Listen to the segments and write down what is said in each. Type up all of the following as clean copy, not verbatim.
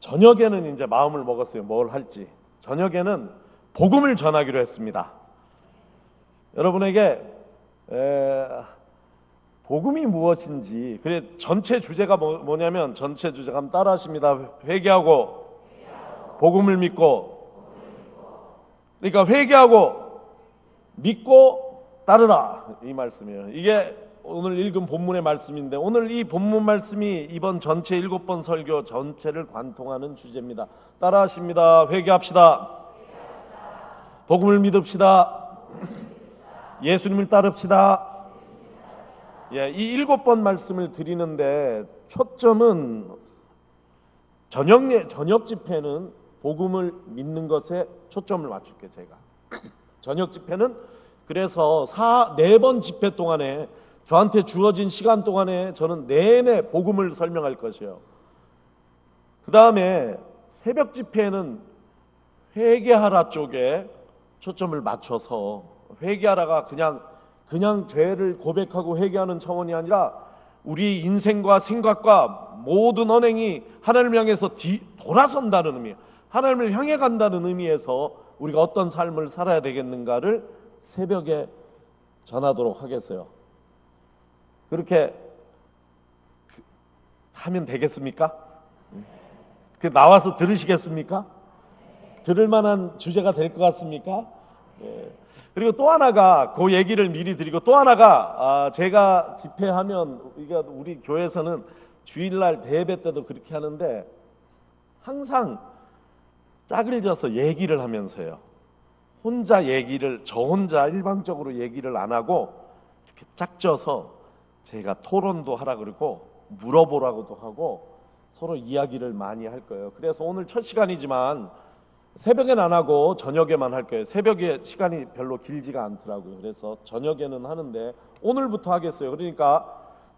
저녁에는 이제 마음을 먹었어요. 뭘 할지. 저녁에는 복음을 전하기로 했습니다. 여러분에게 복음이 무엇인지, 그래 전체 주제가 뭐냐면, 전체 주제가 한번 따라하십니다. 회개하고 복음을 믿고. 그러니까 회개하고 믿고 따르라, 이 말씀이에요. 이게 오늘 읽은 본문의 말씀인데, 오늘 이 본문 말씀이 이번 전체 7번 설교 전체를 관통하는 주제입니다. 따라하십니다. 회개합시다. 복음을 믿읍시다. 예수님을 따릅시다. 예, 이 7번 말씀을 드리는데 초점은 저녁 집회는 복음을 믿는 것에 초점을 맞출게요. 제가 저녁 집회는 그래서 4번 집회 동안에 저한테 주어진 시간 동안에 저는 내내 복음을 설명할 것이에요. 그 다음에 새벽 집회에는 회개하라 쪽에 초점을 맞춰서, 회개하라가 그냥 죄를 고백하고 회개하는 차원이 아니라 우리 인생과 생각과 모든 언행이 하나님을 향해서 돌아선다는 의미, 하나님을 향해 간다는 의미에서 우리가 어떤 삶을 살아야 되겠는가를 새벽에 전하도록 하겠어요. 그렇게 하면 되겠습니까? 나와서 들으시겠습니까? 들을 만한 주제가 될 것 같습니까? 그리고 또 하나가, 그 얘기를 미리 드리고, 또 하나가 제가 집회하면, 우리 교회에서는 주일날 대예배 때도 그렇게 하는데 항상 짝을 져서 얘기를 하면서요, 저 혼자 일방적으로 얘기를 안 하고 이렇게 짝져서 제가 토론도 하라 그러고 물어보라고도 하고 서로 이야기를 많이 할 거예요. 그래서 오늘 첫 시간이지만 새벽엔 안 하고 저녁에만 할 거예요. 새벽에 시간이 별로 길지가 않더라고요. 그래서 저녁에는 하는데 오늘부터 하겠어요. 그러니까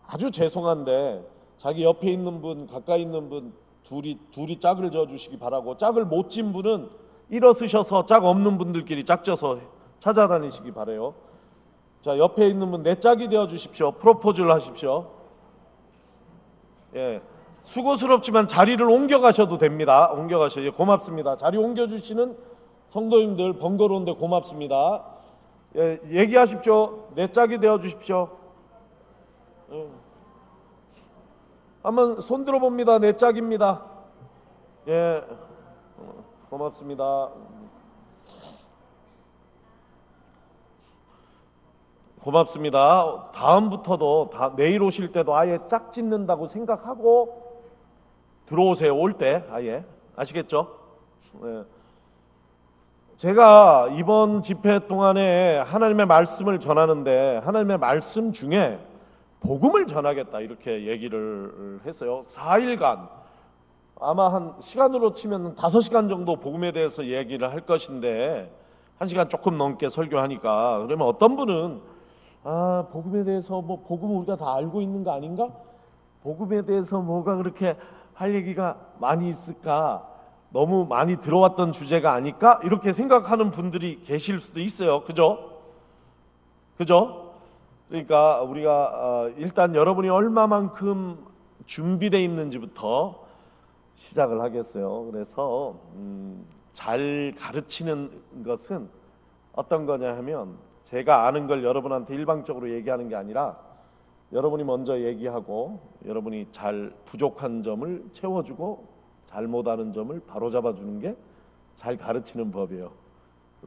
아주 죄송한데 자기 옆에 있는 분, 가까이 있는 분 둘이 짝을 져 주시기 바라고, 짝을 못 진 분은 일어서셔서 짝 없는 분들끼리 짝져서 찾아다니시기 바라요. 자, 옆에 있는 분 내 짝이 되어 주십시오. 프로포즈를 하십시오. 예, 수고스럽지만 자리를 옮겨 가셔도 됩니다. 옮겨 가셔요. 고맙습니다. 자리 옮겨 주시는 성도님들 번거로운데 고맙습니다. 예, 얘기하십시오. 내 짝이 되어 주십시오. 예. 한번 손 들어 봅니다. 내 짝입니다. 예, 고맙습니다. 고맙습니다. 다음부터도 내일 오실 때도 아예 짝 짓는다고 생각하고 들어오세요. 올 때 아예. 아시겠죠? 네. 제가 이번 집회 동안에 하나님의 말씀을 전하는데 하나님의 말씀 중에 복음을 전하겠다 이렇게 얘기를 했어요. 4일간 아마 한 시간으로 치면 5시간 정도 복음에 대해서 얘기를 할 것인데 1시간 조금 넘게 설교하니까, 그러면 어떤 분은 복음에 대해서 복음 우리가 다 알고 있는 거 아닌가? 복음에 대해서 뭐가 그렇게 할 얘기가 많이 있을까? 너무 많이 들어왔던 주제가 아닐까? 이렇게 생각하는 분들이 계실 수도 있어요. 그죠? 그러니까 우리가 일단 여러분이 얼마만큼 준비되어 있는지부터 시작을 하겠어요. 그래서 잘 가르치는 것은 어떤 거냐 하면, 제가 아는 걸 여러분한테 일방적으로 얘기하는 게 아니라 여러분이 먼저 얘기하고 여러분이 잘 부족한 점을 채워주고 잘못하는 점을 바로잡아 주는 게 잘 가르치는 법이에요.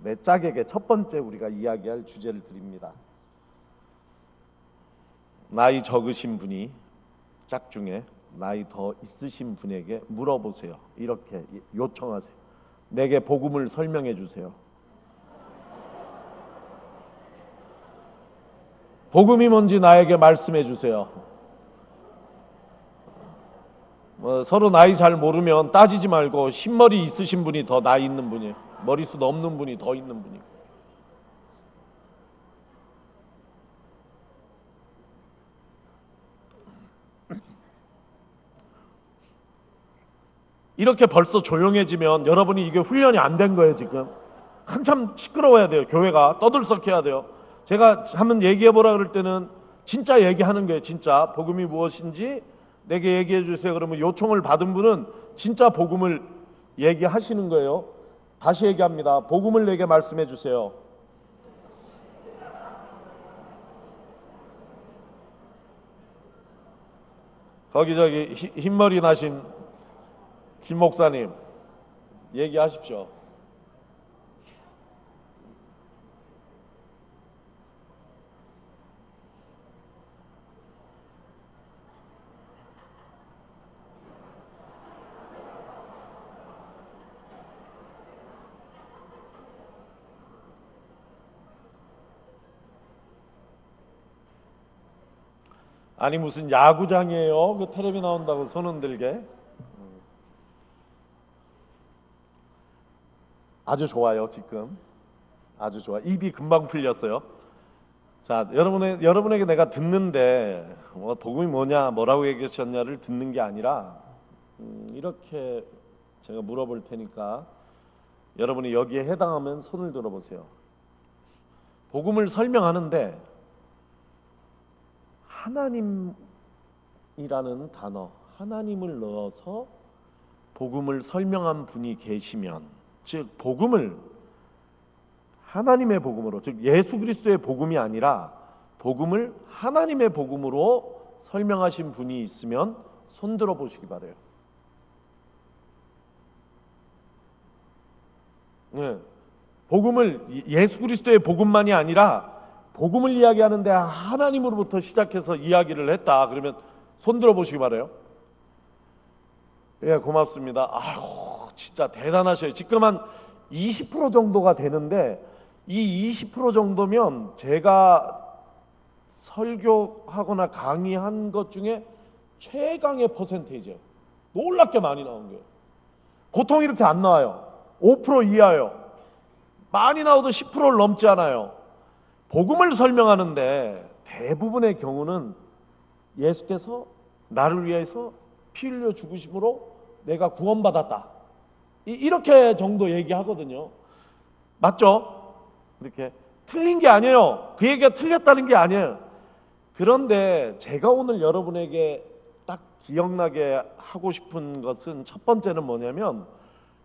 내 짝에게 첫 번째 우리가 이야기할 주제를 드립니다. 나이 적으신 분이 짝 중에 나이 더 있으신 분에게 물어보세요. 이렇게 요청하세요. 내게 복음을 설명해 주세요. 복음이 뭔지 나에게 말씀해 주세요. 서로 나이 잘 모르면 따지지 말고 흰머리 있으신 분이 더 나이 있는 분이에요. 머리숱 없는 분이 더 있는 분이에요. 이렇게 벌써 조용해지면 여러분이 이게 훈련이 안 된 거예요. 지금 한참 시끄러워야 돼요. 교회가 떠들썩해야 돼요. 제가 한번 얘기해 보라 그럴 때는 진짜 얘기하는 거예요. 진짜 복음이 무엇인지 내게 얘기해 주세요. 그러면 요청을 받은 분은 진짜 복음을 얘기하시는 거예요. 다시 얘기합니다. 복음을 내게 말씀해 주세요. 거기 저기 흰머리 나신 김 목사님 얘기하십시오. 아니 무슨 야구장이에요? 그 텔레비 나온다고 손 흔들게. 아주 좋아요. 지금 아주 좋아. 입이 금방 풀렸어요. 자, 여러분에게 내가 듣는데 복음이 뭐냐, 뭐라고 얘기하셨냐를 듣는 게 아니라 이렇게 제가 물어볼 테니까 여러분이 여기에 해당하면 손을 들어보세요. 복음을 설명하는데 하나님이라는 단어, 하나님을 넣어서 복음을 설명한 분이 계시면, 즉 복음을 하나님의 복음으로, 즉 예수 그리스도의 복음이 아니라 복음을 하나님의 복음으로 설명하신 분이 있으면 손 들어 보시기 바래요. 네. 복음을 예수 그리스도의 복음만이 아니라 복음을 이야기하는데 하나님으로부터 시작해서 이야기를 했다. 그러면 손 들어 보시기 바래요. 예, 고맙습니다. 아유, 진짜 대단하셔요. 지금 한 20% 정도가 되는데 이 20% 정도면 제가 설교하거나 강의한 것 중에 최강의 퍼센테이지예요. 놀랍게 많이 나온 거예요. 보통 이렇게 안 나와요. 5% 이하요. 많이 나와도 10%를 넘지 않아요. 복음을 설명하는데 대부분의 경우는 예수께서 나를 위해서 피 흘려 죽으심으로 내가 구원받았다, 이렇게 정도 얘기하거든요. 맞죠? 이렇게 틀린 게 아니에요. 그 얘기가 틀렸다는 게 아니에요. 그런데 제가 오늘 여러분에게 딱 기억나게 하고 싶은 것은, 첫 번째는 뭐냐면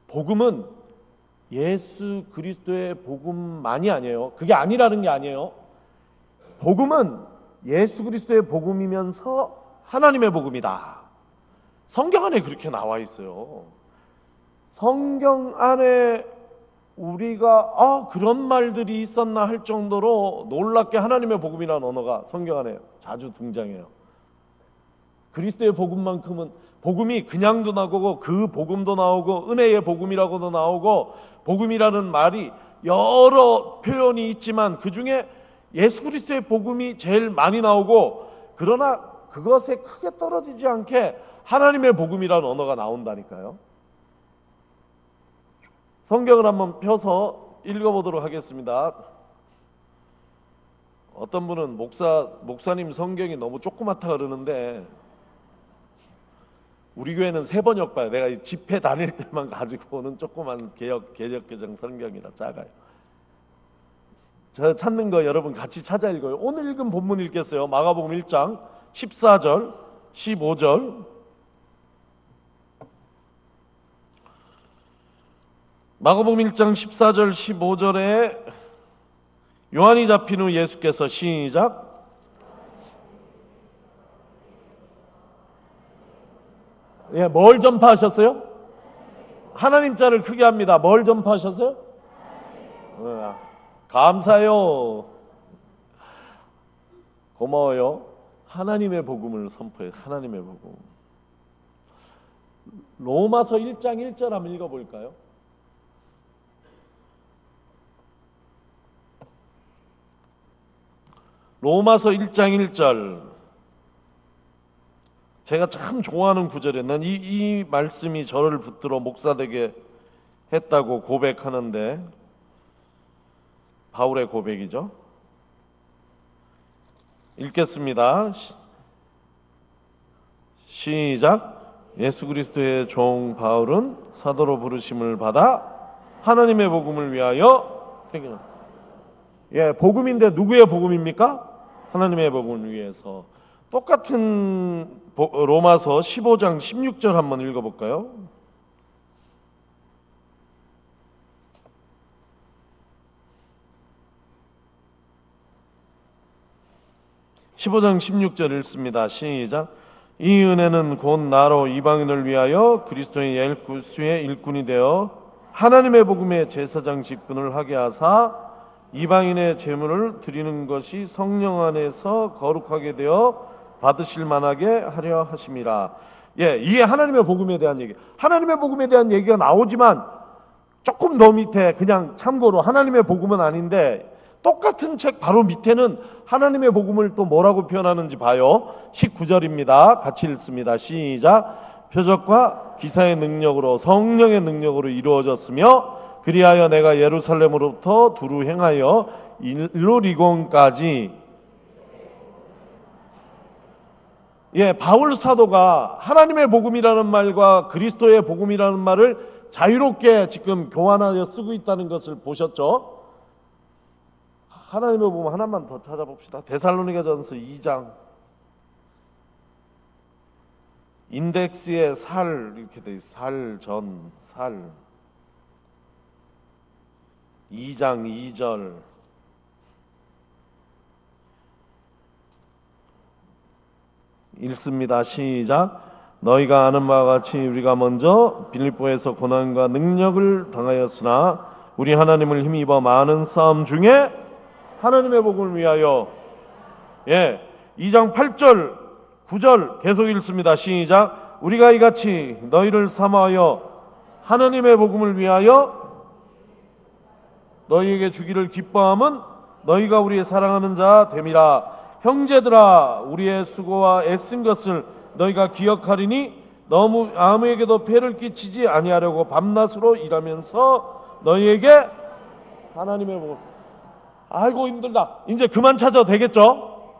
복음은 예수 그리스도의 복음만이 아니에요. 그게 아니라는 게 아니에요. 복음은 예수 그리스도의 복음이면서 하나님의 복음이다. 성경 안에 그렇게 나와 있어요. 성경 안에 우리가 그런 말들이 있었나 할 정도로 놀랍게 하나님의 복음이라는 언어가 성경 안에 자주 등장해요. 그리스도의 복음만큼은, 복음이 그냥도 나오고 그 복음도 나오고 은혜의 복음이라고도 나오고, 복음이라는 말이 여러 표현이 있지만 그 중에 예수 그리스도의 복음이 제일 많이 나오고, 그러나 그것에 크게 떨어지지 않게 하나님의 복음이라는 언어가 나온다니까요. 성경을 한번 펴서 읽어보도록 하겠습니다. 어떤 분은 목사님 성경이 너무 조그맣다 그러는데, 우리 교회는 세 번역 봐요. 내가 집회 다닐 때만 가지고 오는 조그만 개역개정 성경이라 작아요. 저 찾는 거 여러분 같이 찾아 읽어요. 오늘 읽은 본문 읽겠어요. 마가복음 1장 14절 15절. 마가복음 1장 14절 15절에 요한이 잡힌 후 예수께서 시작. 예, 뭘 전파하셨어요? 하나님 자를 크게 합니다. 뭘 전파하셨어요? 감사해요. 고마워요. 하나님의 복음을 선포해요. 하나님의 복음. 로마서 1장 1절 한번 읽어볼까요? 로마서 1장 1절. 제가 참 좋아하는 구절이에요. 난 이 말씀이 저를 붙들어 목사되게 했다고 고백하는데, 바울의 고백이죠. 읽겠습니다. 시작. 예수 그리스도의 종 바울은 사도로 부르심을 받아 하나님의 복음을 위하여. 예, 복음인데 누구의 복음입니까? 하나님의 복음을 위해서. 똑같은 로마서 15장 16절 한번 읽어볼까요? 15장 16절 읽습니다. 시작. 이 은혜는 곧 나로 이방인을 위하여 그리스도의 예수의 일꾼이 되어 하나님의 복음의 제사장 직분을 하게 하사 이방인의 제물을 드리는 것이 성령 안에서 거룩하게 되어 받으실 만하게 하려 하심이라. 이게 하나님의 복음에 대한 얘기. 하나님의 복음에 대한 얘기가 나오지만 조금 더 밑에 그냥 참고로 하나님의 복음은 아닌데 똑같은 책 바로 밑에는 하나님의 복음을 또 뭐라고 표현하는지 봐요. 19절입니다. 같이 읽습니다. 시작. 표적과 기사의 능력으로 성령의 능력으로 이루어졌으며 그리하여 내가 예루살렘으로부터 두루 행하여 일루리곤까지 바울 사도가 하나님의 복음이라는 말과 그리스도의 복음이라는 말을 자유롭게 지금 교환하여 쓰고 있다는 것을 보셨죠? 하나님의 복음 하나만 더 찾아봅시다. 데살로니가전서 2장 인덱스에 살 이렇게 돼 있어요. 살 2장 2절 읽습니다. 시작. 너희가 아는 바와 같이 우리가 먼저 빌립보에서 고난과 능력을 당하였으나 우리 하나님을 힘입어 많은 싸움 중에 하나님의 복음을 위하여 2장 8절 9절 계속 읽습니다. 시작. 우리가 이같이 너희를 사모하여 하나님의 복음을 위하여 너희에게 주기를 기뻐함은 너희가 우리의 사랑하는 자 됨이라. 형제들아 우리의 수고와 애쓴 것을 너희가 기억하리니 너무 아무에게도 폐를 끼치지 아니하려고 밤낮으로 일하면서 너희에게 하나님의 복음. 아이고 힘들다. 이제 그만 찾아도 되겠죠?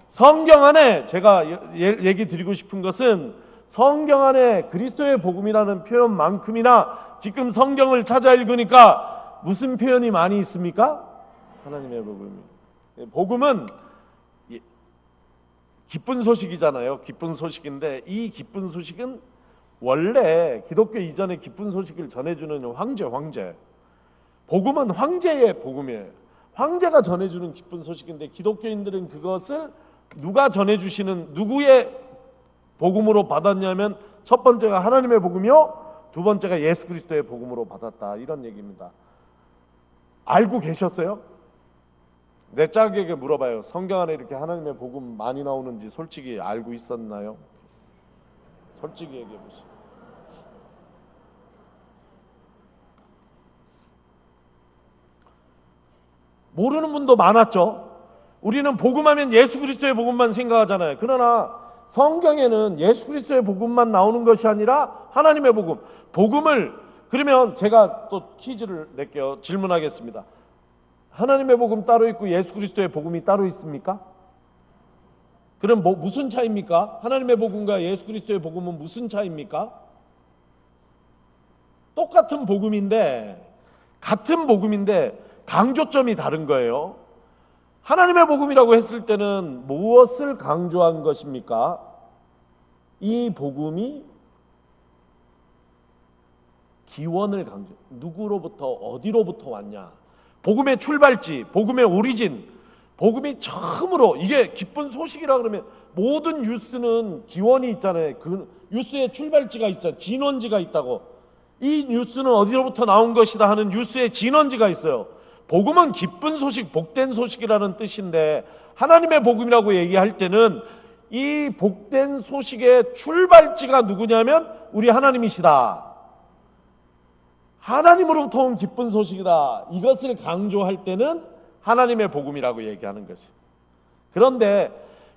성경 안에 제가 얘기 드리고 싶은 것은 성경 안에 그리스도의 복음이라는 표현만큼이나 지금 성경을 찾아 읽으니까 무슨 표현이 많이 있습니까? 하나님의 복음. 복음은 기쁜 소식이잖아요. 기쁜 소식인데 이 기쁜 소식은 원래 기독교 이전에 기쁜 소식을 전해주는 황제. 복음은 황제의 복음이에요. 황제가 전해주는 기쁜 소식인데 기독교인들은 그것을 누가 전해주시는 누구의 복음으로 받았냐면 첫 번째가 하나님의 복음이요, 두 번째가 예수 그리스도의 복음으로 받았다, 이런 얘기입니다. 알고 계셨어요? 내 짝에게 물어봐요. 성경 안에 이렇게 하나님의 복음 많이 나오는지 솔직히 알고 있었나요? 솔직히 얘기해 보시죠. 모르는 분도 많았죠. 우리는 복음하면 예수 그리스도의 복음만 생각하잖아요. 그러나 성경에는 예수 그리스도의 복음만 나오는 것이 아니라 하나님의 복음, 복음을, 그러면 제가 또 퀴즈를 낼게요. 질문하겠습니다. 하나님의 복음 따로 있고 예수 그리스도의 복음이 따로 있습니까? 그럼 무슨 차이입니까? 하나님의 복음과 예수 그리스도의 복음은 무슨 차이입니까? 똑같은 복음인데, 같은 복음인데 강조점이 다른 거예요. 하나님의 복음이라고 했을 때는 무엇을 강조한 것입니까? 이 복음이 기원을 강조, 누구로부터 어디로부터 왔냐, 복음의 출발지, 복음의 오리진, 복음이 처음으로, 이게 기쁜 소식이라 그러면 모든 뉴스는 기원이 있잖아요. 그 뉴스의 출발지가 있어요. 진원지가 있다고. 이 뉴스는 어디로부터 나온 것이다 하는 뉴스의 진원지가 있어요. 복음은 기쁜 소식, 복된 소식이라는 뜻인데 하나님의 복음이라고 얘기할 때는 이 복된 소식의 출발지가 누구냐면 우리 하나님이시다, 하나님으로부터 온 기쁜 소식이다, 이것을 강조할 때는 하나님의 복음이라고 얘기하는 것이. 그런데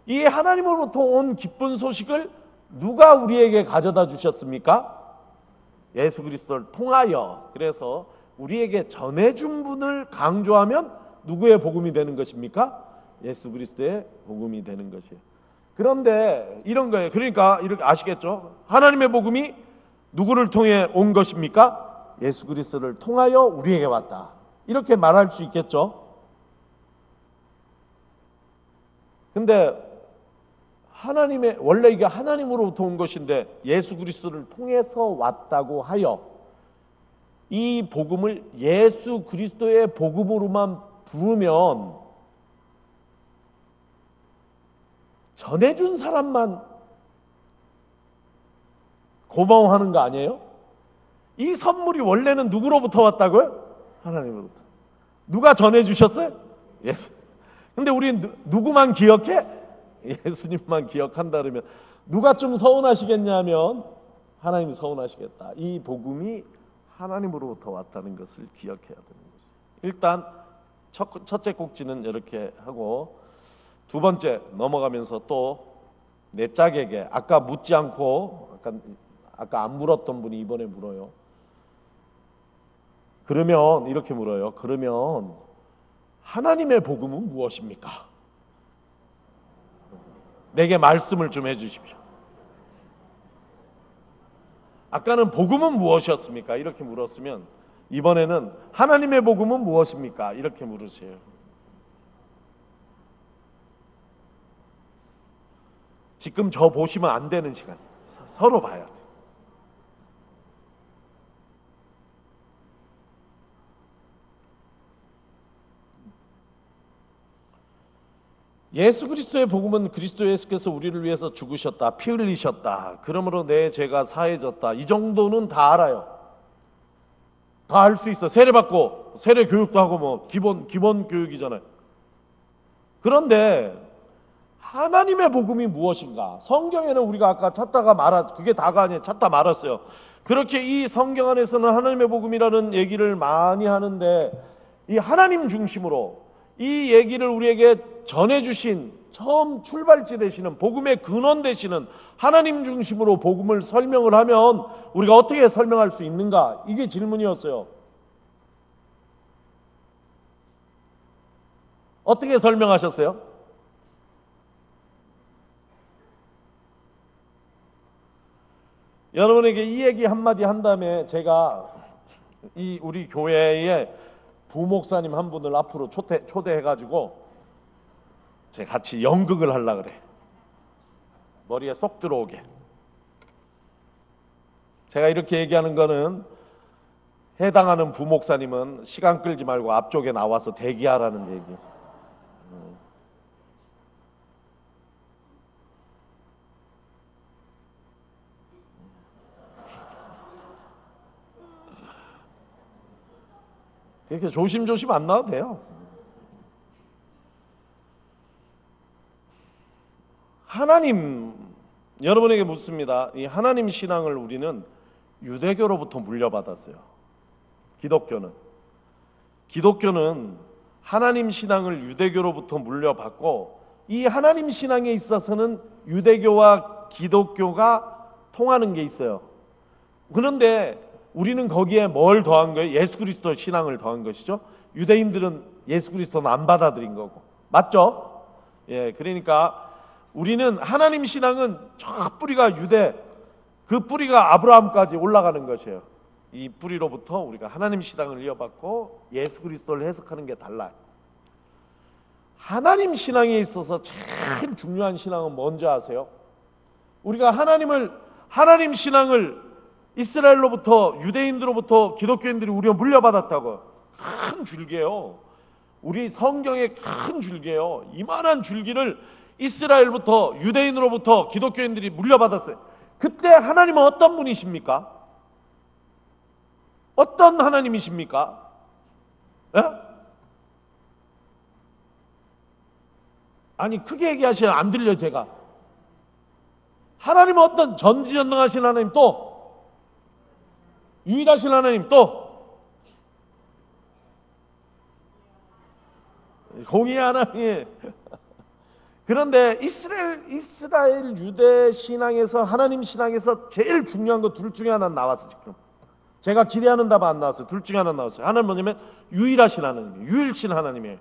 이 하나님으로부터 온 기쁜 소식을 누가 우리에게 가져다 주셨습니까? 예수 그리스도를 통하여. 그래서 우리에게 전해준 분을 강조하면 누구의 복음이 되는 것입니까? 예수 그리스도의 복음이 되는 것이에요. 그런데 이런 거예요. 그러니까 이렇게 아시겠죠? 하나님의 복음이 누구를 통해 온 것입니까? 예수 그리스도를 통하여 우리에게 왔다, 이렇게 말할 수 있겠죠? 근데 하나님의, 원래 이게 하나님으로부터 온 것인데 예수 그리스도를 통해서 왔다고 하여 이 복음을 예수 그리스도의 복음으로만 부르면 전해준 사람만 고마워하는 거 아니에요? 이 선물이 원래는 누구로부터 왔다고요? 하나님으로부터. 누가 전해주셨어요? 예수. 근데 우리 누구만 기억해? 예수님만 기억한다 그러면 누가 좀 서운하시겠냐면 하나님이 서운하시겠다. 이 복음이 하나님으로부터 왔다는 것을 기억해야 되는 것이죠. 일단 첫째 꼭지는 이렇게 하고, 두 번째 넘어가면서 또 내 짝에게, 아까 묻지 않고 아까 안 물었던 분이 이번에 물어요. 그러면 이렇게 물어요. 그러면 하나님의 복음은 무엇입니까? 내게 말씀을 좀 해주십시오. 아까는 복음은 무엇이었습니까? 이렇게 물었으면 이번에는 하나님의 복음은 무엇입니까? 이렇게 물으세요. 지금 저 보시면 안 되는 시간, 서로 봐야 돼요. 예수 그리스도의 복음은 그리스도 예수께서 우리를 위해서 죽으셨다, 피 흘리셨다, 그러므로 내 죄가 사해졌다, 이 정도는 다 알아요. 다 알 수 있어. 세례받고 세례 교육도 하고 뭐 기본 교육이잖아요. 그런데 하나님의 복음이 무엇인가? 성경에는 우리가 아까 찾다가 그게 다가 아니에요. 찾다 말았어요. 그렇게 이 성경 안에서는 하나님의 복음이라는 얘기를 많이 하는데, 이 하나님 중심으로 이 얘기를 우리에게 전해주신, 처음 출발지 되시는, 복음의 근원 되시는 하나님 중심으로 복음을 설명을 하면 우리가 어떻게 설명할 수 있는가? 이게 질문이었어요. 어떻게 설명하셨어요? 여러분에게 이 얘기 한마디 한 다음에 제가 이 우리 교회에 부목사님 한 분을 앞으로 초대해가지고 제가 같이 연극을 하려고 그래. 머리에 쏙 들어오게. 제가 이렇게 얘기하는 거는 해당하는 부목사님은 시간 끌지 말고 앞쪽에 나와서 대기하라는 얘기. 그렇게 조심조심 안 나와도 돼요. 하나님, 여러분에게 묻습니다. 이 하나님 신앙을 우리는 유대교로부터 물려받았어요. 기독교는 하나님 신앙을 유대교로부터 물려받고, 이 하나님 신앙에 있어서는 유대교와 기독교가 통하는 게 있어요. 그런데 우리는 거기에 뭘 더한 거예요? 예수 그리스도 신앙을 더한 것이죠. 유대인들은 예수 그리스도는 안 받아들인 거고, 맞죠? 예, 그러니까 우리는 하나님 신앙은 저 뿌리가 유대, 그 뿌리가 아브라함까지 올라가는 것이에요. 이 뿌리로부터 우리가 하나님 신앙을 이어받고 예수 그리스도를 해석하는 게 달라요. 하나님 신앙에 있어서 제일 중요한 신앙은 뭔지 아세요? 우리가 하나님 신앙을 이스라엘로부터, 유대인들로부터 기독교인들이 우리가 물려받았다고. 큰 줄기예요. 우리 성경의 큰 줄기예요. 이만한 줄기를 이스라엘부터, 유대인으로부터 기독교인들이 물려받았어요. 그때 하나님은 어떤 분이십니까? 어떤 하나님이십니까? 에? 아니 크게 얘기하시면 안 들려. 제가 하나님은 어떤 전지전능하신 하나님, 또 유일하신 하나님, 또 공의의 하나님. 그런데 이스라엘 유대 신앙에서, 하나님 신앙에서 제일 중요한 거 둘 중에 하나 나왔어. 지금 제가 기대하는 답 안 나왔어요. 둘 중에 하나 나왔어요. 하나는 뭐냐면 유일하신 하나님이에요. 유일신 하나님이에요.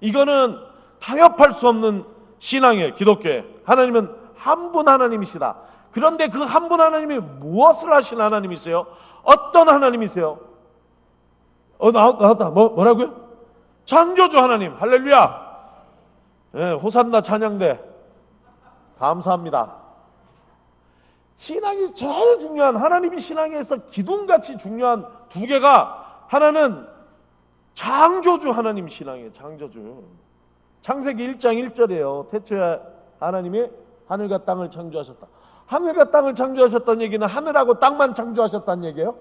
이거는 타협할 수 없는 신앙이에요. 기독교에 하나님은 한 분 하나님이시다. 그런데 그 한 분 하나님이 무엇을 하신 하나님이세요? 어떤 하나님이세요? 나왔다. 뭐라고요? 창조주 하나님. 할렐루야. 예, 호산나 찬양대 감사합니다. 신앙이 제일 중요한, 하나님이 신앙에서 기둥같이 중요한 두 개가, 하나는 창조주 하나님 신앙이에요. 창조주. 창세기 1장 1절이에요. 태초에 하나님이 하늘과 땅을 창조하셨다. 하늘과 땅을 창조하셨다는 얘기는 하늘하고 땅만 창조하셨다는 얘기예요.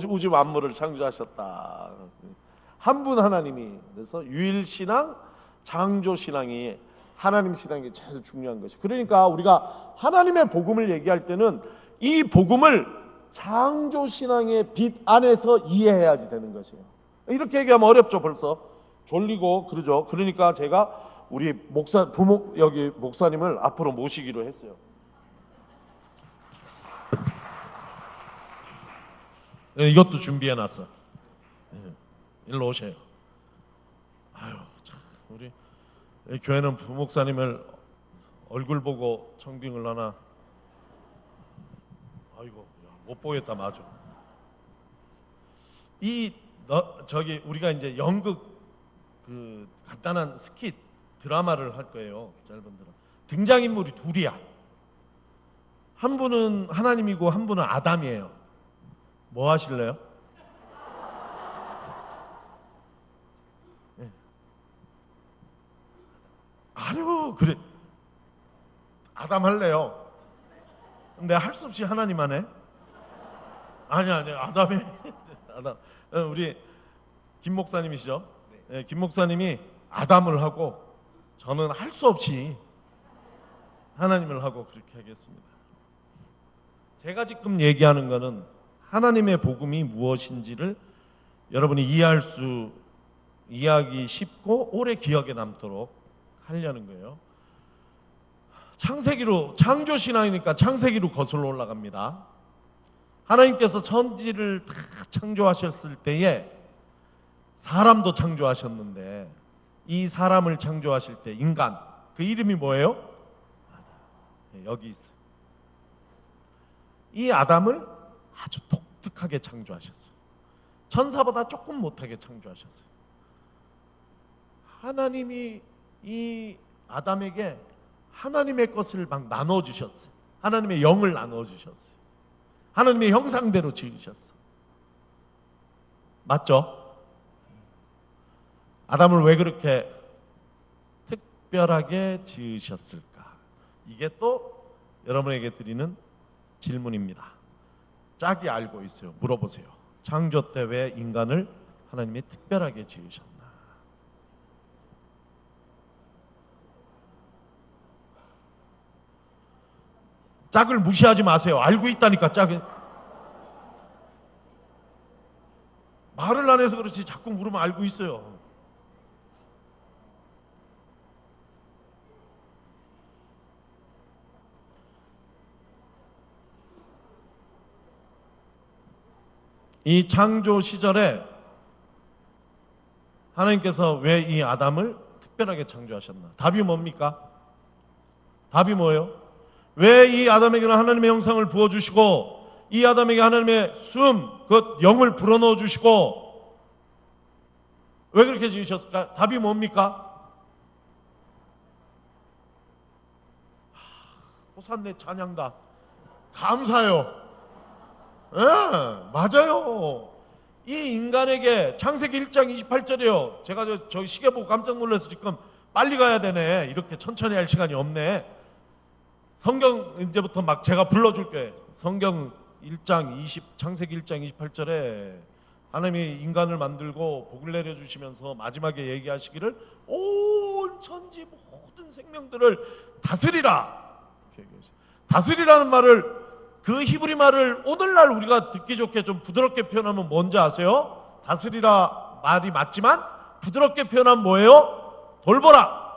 우주 만물을 창조하셨다. 한 분 하나님이. 그래서 유일신앙, 창조신앙이 하나님 신앙이 제일 중요한 것이. 그러니까 우리가 하나님의 복음을 얘기할 때는 이 복음을 창조신앙의 빛 안에서 이해해야지 되는 것이에요. 이렇게 얘기하면 어렵죠. 벌써 졸리고 그러죠. 그러니까 제가 우리 여기 목사님을 앞으로 모시기로 했어요. 이것도 준비해놨어. 일로 오세요. 아유, 참, 우리 교회는 부목사님을 얼굴 보고 청빙을 하나. 아이고, 못 보겠다. 맞아. 저기 우리가 이제 연극 그 간단한 스킷 드라마를 할 거예요. 짧은 드라마. 등장인물이 둘이야. 한 분은 하나님이고 한 분은 아담이에요. 뭐 하실래요? 네. 아유, 그래. 아담 할래요. 근데 할 수 없이 하나님 하네. 아니 아담이 아담. 우리 김 목사님이시죠? 네, 김 목사님이 아담을 하고 저는 할 수 없이 하나님을 하고 그렇게 하겠습니다. 제가 지금 얘기하는 거는 하나님의 복음이 무엇인지를 여러분이 이해하기 쉽고 오래 기억에 남도록 하려는 거예요. 창조신앙이니까 창세기로 거슬러 올라갑니다. 하나님께서 천지를 다 창조하셨을 때에 사람도 창조하셨는데, 이 사람을 창조하실 때 인간, 그 이름이 뭐예요? 여기 있어요. 이 아담을 아주 독특하게 창조하셨어요. 천사보다 조금 못하게 창조하셨어요. 하나님이 이 아담에게 하나님의 것을 막 나눠주셨어요. 하나님의 영을 나눠주셨어요. 하나님의 형상대로 지으셨어요. 맞죠? 아담을 왜 그렇게 특별하게 지으셨을까? 이게 또 여러분에게 드리는 질문입니다. 짝이 알고 있어요. 물어보세요. 창조 때 왜 인간을 하나님이 특별하게 지으셨나? 짝을 무시하지 마세요. 알고 있다니까. 짝은 말을 안 해서 그렇지 자꾸 물으면 알고 있어요. 이 창조 시절에 하나님께서 왜 이 아담을 특별하게 창조하셨나? 답이 뭡니까? 답이 뭐예요? 왜 이 아담에게는 하나님의 형상을 부어주시고 이 아담에게 하나님의 그 영을 불어넣어 주시고 왜 그렇게 지으셨을까? 답이 뭡니까? 호산네 찬양다. 감사해요. 예, 맞아요. 이 인간에게 창세기 1장 28절이에요. 제가 저 시계 보고 깜짝 놀라서 지금 빨리 가야 되네. 이렇게 천천히 할 시간이 없네. 성경 이제부터 막 제가 불러줄게. 성경 창세기 1장 28절에 하나님이 인간을 만들고 복을 내려주시면서 마지막에 얘기하시기를 온 천지 모든 생명들을 다스리라. 다스리라는 말을, 그 히브리 말을 오늘날 우리가 듣기 좋게 좀 부드럽게 표현하면 뭔지 아세요? 다스리라 말이 맞지만 부드럽게 표현하면 뭐예요? 돌보라.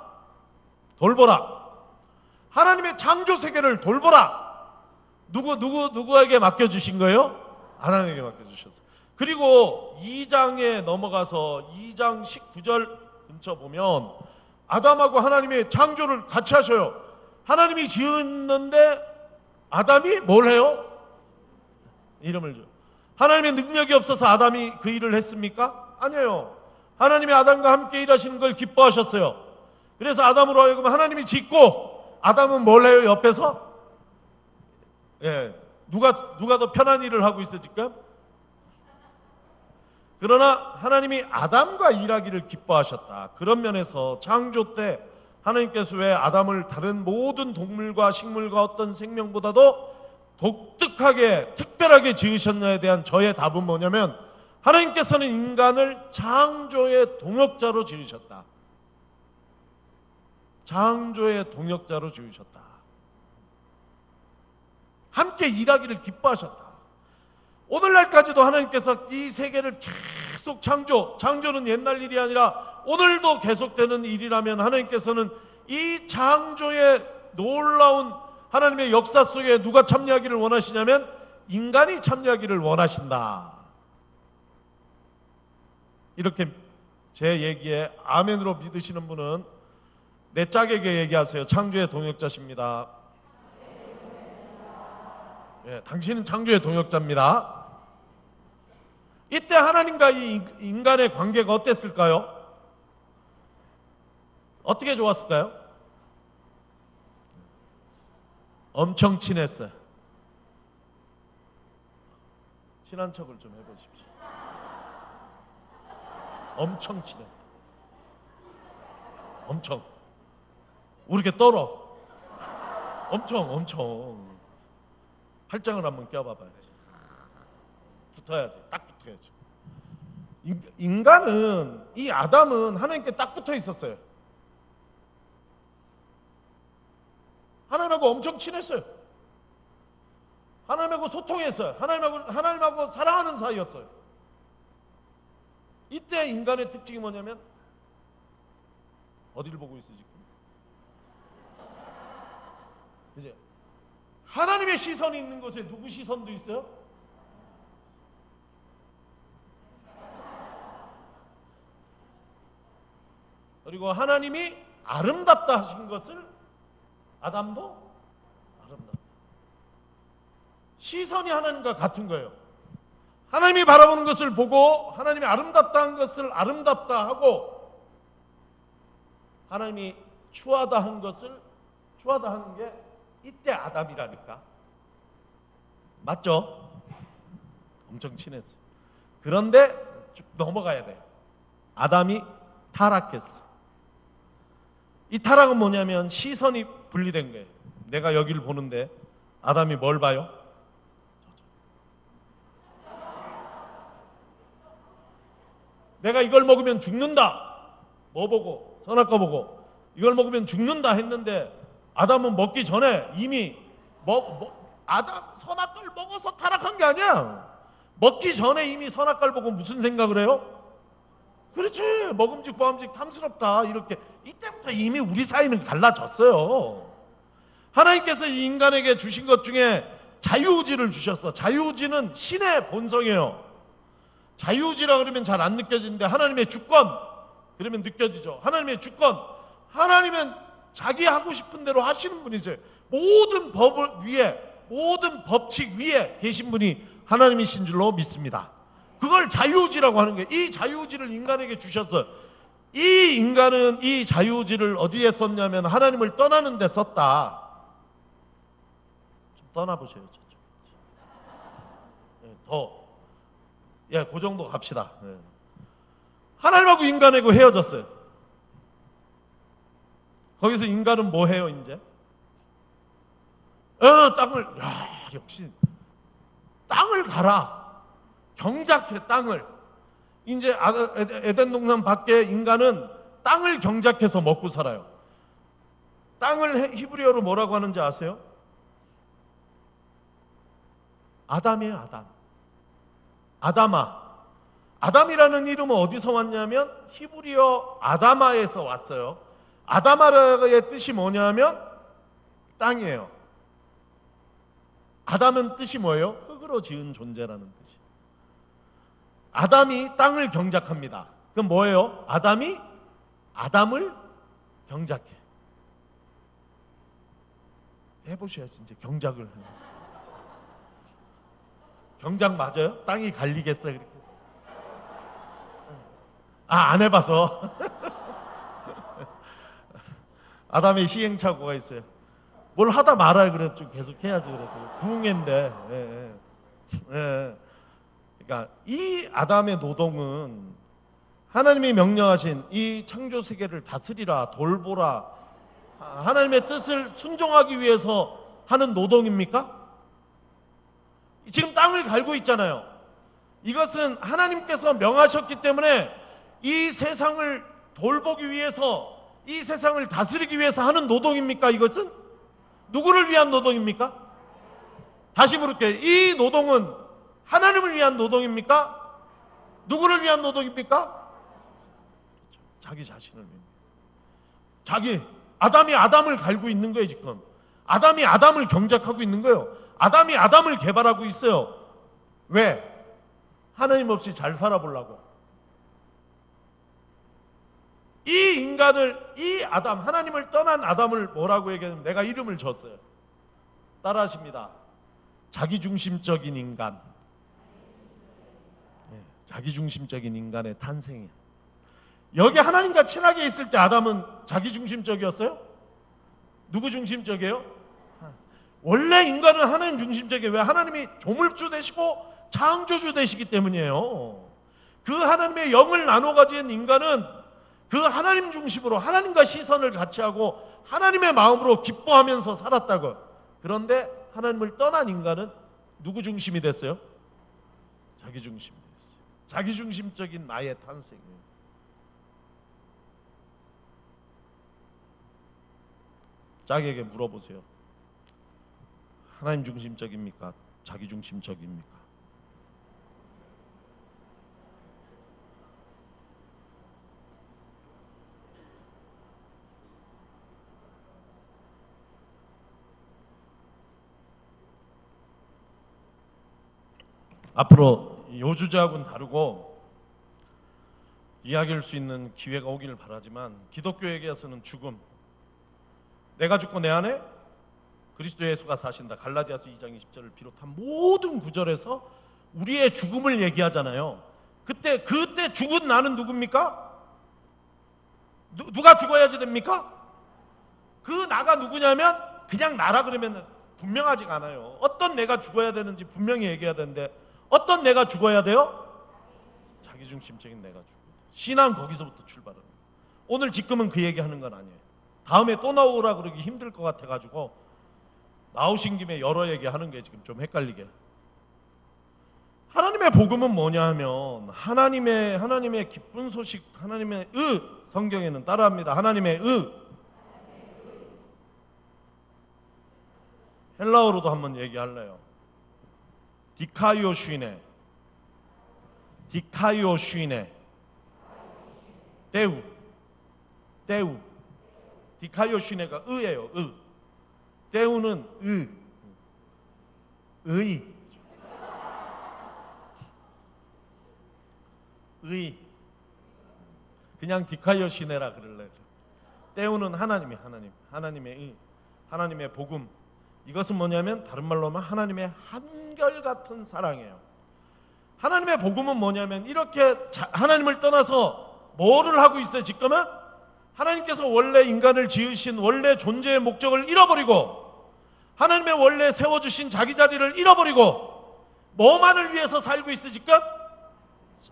돌보라. 하나님의 창조 세계를 돌보라. 누구에게 맡겨주신 거예요? 하나님에게 맡겨주셨어요. 그리고 2장에 넘어가서 2장 19절 근처 보면 아담하고 하나님의 창조를 같이 하셔요. 하나님이 지었는데 아담이 뭘 해요? 이름을 줘. 하나님의 능력이 없어서 아담이 그 일을 했습니까? 아니에요. 하나님이 아담과 함께 일하시는 걸 기뻐하셨어요. 그래서 아담으로 하여금 하나님이 짓고 아담은 뭘 해요? 옆에서? 예, 누가 더 편한 일을 하고 있어 지금? 그러나 하나님이 아담과 일하기를 기뻐하셨다. 그런 면에서 창조 때 하나님께서 왜 아담을 다른 모든 동물과 식물과 어떤 생명보다도 독특하게 특별하게 지으셨냐에 대한 저의 답은 뭐냐면, 하나님께서는 인간을 창조의 동역자로 지으셨다. 창조의 동역자로 지으셨다. 함께 일하기를 기뻐하셨다. 오늘날까지도 하나님께서 이 세계를 계속 창조는 옛날 일이 아니라 오늘도 계속되는 일이라면, 하나님께서는 이 창조의 놀라운 하나님의 역사 속에 누가 참여하기를 원하시냐면 인간이 참여하기를 원하신다. 이렇게 제 얘기에 아멘으로 믿으시는 분은 내 짝에게 얘기하세요. 창조의 동역자십니다. 예, 당신은 창조의 동역자입니다. 이때 하나님과 이 인간의 관계가 어땠을까요? 어떻게 좋았을까요? 엄청 친했어요. 친한 척을 좀 해보십시오. 엄청 친해. 엄청. 우리 이렇게 떨어. 엄청. 팔짱을 한번 껴봐봐야지. 붙어야지. 딱 붙어야지. 인간은, 이 아담은 하나님께 딱 붙어 있었어요. 하나님하고 엄청 친했어요. 하나님하고 소통했어요. 하나님하고 사랑하는 사이였어요. 이때 인간의 특징이 뭐냐면, 어디를 보고 있어 지금? 이제 하나님의 시선이 있는 곳에 누구 시선도 있어요? 그리고 하나님이 아름답다 하신 것을 아담도 아름답다. 시선이 하나님과 같은 거예요. 하나님이 바라보는 것을 보고 하나님이 아름답다 한 것을 아름답다 하고, 하나님이 추하다 한 것을 추하다 하는 게 이때 아담이라니까. 맞죠? 엄청 친했어요. 그런데 쭉 넘어가야 돼요. 아담이 타락했어요. 이 타락은 뭐냐면 시선이 분리된 거예요. 내가 여기를 보는데 아담이 뭘 봐요? 내가 이걸 먹으면 죽는다. 뭐 보고? 선악과 보고. 이걸 먹으면 죽는다 했는데 아담은 먹기 전에 이미 아담 선악과를 먹어서 타락한 게 아니야. 먹기 전에 이미 선악과를 보고 무슨 생각을 해요? 그렇지, 먹음직 보암직 탐스럽다. 이렇게 이때부터 이미 우리 사이는 갈라졌어요. 하나님께서 이 인간에게 주신 것 중에 자유의지를 주셨어. 자유의지는 신의 본성이에요. 자유의지라 그러면 잘 안 느껴지는데 하나님의 주권 그러면 느껴지죠. 하나님의 주권, 하나님은 자기 하고 싶은 대로 하시는 분이세요. 모든 법을 위에, 모든 법칙 위에 계신 분이 하나님이신 줄로 믿습니다. 그걸 자유의지라고 하는 거예요. 이 자유의지를 인간에게 주셨어요. 이 인간은 이 자유의지를 어디에 썼냐면 하나님을 떠나는 데 썼다. 좀 떠나보세요. 그 정도 갑시다. 하나님하고 인간하고 헤어졌어요. 거기서 인간은 뭐 해요 이제? 역시 땅을 가라. 경작해 땅을. 이제 에덴 동산 밖에 인간은 땅을 경작해서 먹고 살아요. 땅을 히브리어로 뭐라고 하는지 아세요? 아담이에요. 아담. 아다마. 아담이라는 이름은 어디서 왔냐면 히브리어 아다마에서 왔어요. 아다마의 뜻이 뭐냐면 땅이에요. 아담은 뜻이 뭐예요? 흙으로 지은 존재라는 뜻이. 아담이 땅을 경작합니다. 그럼 뭐예요? 아담이 아담을 경작해. 해보셔야지 이제 경작을. 경작 맞아요? 땅이 갈리겠어요? 이렇게. 안 해봐서. 아담의 시행착오가 있어요. 뭘 하다 말아야 그래. 좀 계속 해야지 그래. 부흥회인데. 예, 예. 예. 그러니까 이 아담의 노동은 하나님이 명령하신 이 창조 세계를 다스리라, 돌보라, 하나님의 뜻을 순종하기 위해서 하는 노동입니까? 지금 땅을 갈고 있잖아요. 이것은 하나님께서 명하셨기 때문에 이 세상을 돌보기 위해서, 이 세상을 다스리기 위해서 하는 노동입니까? 이것은 누구를 위한 노동입니까? 다시 물을게요. 이 노동은 하나님을 위한 노동입니까? 누구를 위한 노동입니까? 자기 자신을 위해. 아담이 아담을 갈고 있는 거예요. 지금 아담이 아담을 경작하고 있는 거예요. 아담이 아담을 개발하고 있어요. 왜? 하나님 없이 잘 살아보려고. 이 인간을, 이 아담, 하나님을 떠난 아담을 뭐라고 얘기하냐면, 내가 이름을 줬어요. 따라하십니다. 자기중심적인 인간. 자기중심적인 인간의 탄생이야. 여기 하나님과 친하게 있을 때 아담은 자기중심적이었어요? 누구 중심적이에요? 원래 인간은 하나님 중심적이에요. 왜? 하나님이 조물주 되시고 창조주 되시기 때문이에요. 그 하나님의 영을 나눠 가진 인간은 그 하나님 중심으로 하나님과 시선을 같이 하고 하나님의 마음으로 기뻐하면서 살았다고. 그런데 하나님을 떠난 인간은 누구 중심이 됐어요? 자기 중심이 됐어요. 자기 중심적인 나의 탄생이에요. 자기에게 물어보세요. 하나님 중심적입니까? 자기 중심적입니까? 앞으로 요 주제하고는 다르고 이야기할 수 있는 기회가 오기를 바라지만, 기독교에게서는 죽음, 내가 죽고 내 안에 그리스도 예수가 사신다, 갈라디아서 2장 20절을 비롯한 모든 구절에서 우리의 죽음을 얘기하잖아요. 그때 죽은 나는 누굽니까? 누가 죽어야지 됩니까? 그 나가 누구냐면 그냥 나라 그러면 분명하지가 않아요. 어떤 내가 죽어야 되는지 분명히 얘기해야 되는데, 어떤 내가 죽어야 돼요? 자기중심적인 내가 죽어야 돼요. 신앙 거기서부터 출발하는 거예요. 오늘 지금은 그 얘기하는 건 아니에요. 다음에 또 나오라 그러기 힘들 것 같아가지고 나오신 김에 여러 얘기하는 게 지금 좀 헷갈리게. 하나님의 복음은 뭐냐 하면 하나님의 기쁜 소식, 하나님의 성경에는 따라합니다. 하나님의 헬라어로도 한번 얘기할래요. 디카이오슈이네, 데우. 디카이오슈이네가 의예요. 데우는 의. 그냥 디카이오시네라 그럴래. 데우는 하나님의 의, 하나님의 복음. 이것은 뭐냐면 다른 말로 하면 하나님의 한결같은 사랑이에요. 하나님의 복음은 뭐냐면 이렇게 하나님을 떠나서 뭐를 하고 있어요? 지금은 하나님께서 원래 인간을 지으신 원래 존재의 목적을 잃어버리고, 하나님의 원래 세워주신 자기 자리를 잃어버리고 뭐만을 위해서 살고 있어 지금?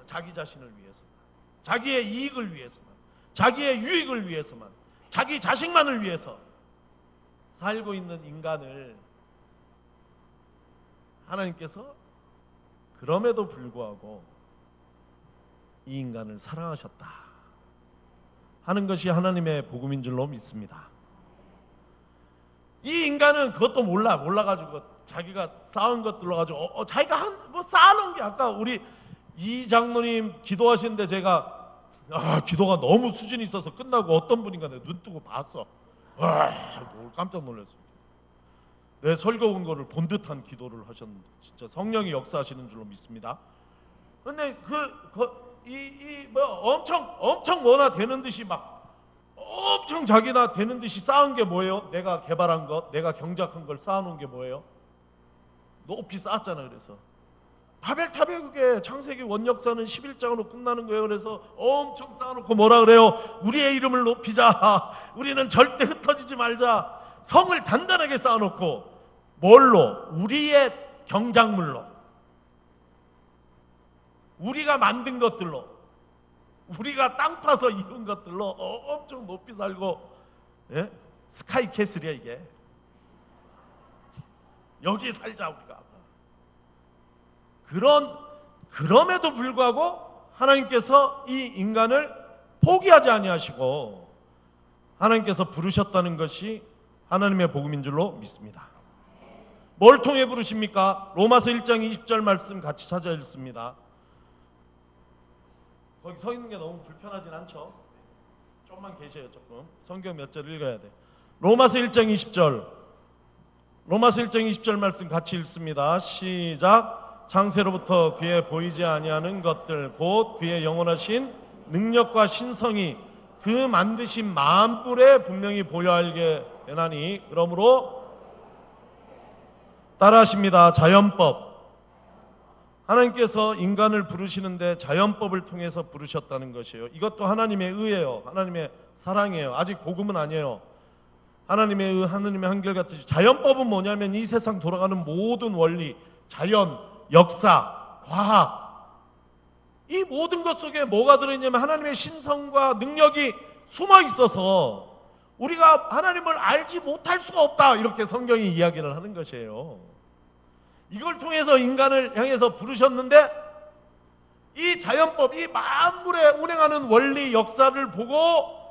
자기 자신을 위해서, 자기의 이익을 위해서만, 자기의 유익을 위해서만, 자기 자식만을 위해서 살고 있는 인간을 하나님께서 그럼에도 불구하고 이 인간을 사랑하셨다 하는 것이 하나님의 복음인 줄로 믿습니다. 이 인간은 그것도 몰라가지고 자기가 쌓은 것들로 가지고 자기가 뭐 쌓아놓은 게, 아까 우리 이 장로님 기도하시는데 제가 기도가 너무 수준이 있어서 끝나고 어떤 분인가 내 눈 뜨고 봤어. 깜짝 놀랐어요. 내 설교 온 거를 본 듯한 기도를 하셨는데 진짜 성령이 역사하시는 줄로 믿습니다. 근데 엄청 뭐나 되는 듯이 막 엄청 자기나 되는 듯이 쌓은 게 뭐예요? 내가 개발한 것, 내가 경작한 걸 쌓아놓은 게 뭐예요? 높이 쌓았잖아. 그래서 바벨타베국의 창세기 원역사는 11장으로 끝나는 거예요. 그래서 엄청 쌓아놓고 뭐라 그래요? 우리의 이름을 높이자. 우리는 절대 흩어지지 말자. 성을 단단하게 쌓아놓고 뭘로? 우리의 경작물로, 우리가 만든 것들로, 우리가 땅 파서 이룬 것들로 엄청 높이 살고, 예? 스카이 캐슬이야 이게. 여기 살자 우리가. 그럼에도 불구하고 하나님께서 이 인간을 포기하지 아니하시고 하나님께서 부르셨다는 것이 하나님의 복음인 줄로 믿습니다. 뭘 통해 부르십니까? 로마서 1장 20절 말씀 같이 찾아 읽습니다. 거기 서 있는 게 너무 불편하진 않죠? 조금만 계세요. 조금 성경 몇 절 읽어야 돼. 로마서 1장 20절, 로마서 1장 20절 말씀 같이 읽습니다. 시작. 창세로부터 그의 보이지 아니하는 것들 곧 그의 영원하신 능력과 신성이 그 만드신 만물에 분명히 보여알게 되나니 그러므로 따라하십니다. 자연법. 하나님께서 인간을 부르시는데 자연법을 통해서 부르셨다는 것이에요. 이것도 하나님의 의예요. 하나님의 사랑이에요. 아직 복음은 아니에요. 하나님의 의, 하나님의 한결같이. 자연법은 뭐냐면 이 세상 돌아가는 모든 원리, 자연, 역사, 과학, 이 모든 것 속에 뭐가 들어있냐면 하나님의 신성과 능력이 숨어 있어서 우리가 하나님을 알지 못할 수가 없다, 이렇게 성경이 이야기를 하는 것이에요. 이걸 통해서 인간을 향해서 부르셨는데 이 자연법, 이 만물에 운행하는 원리, 역사를 보고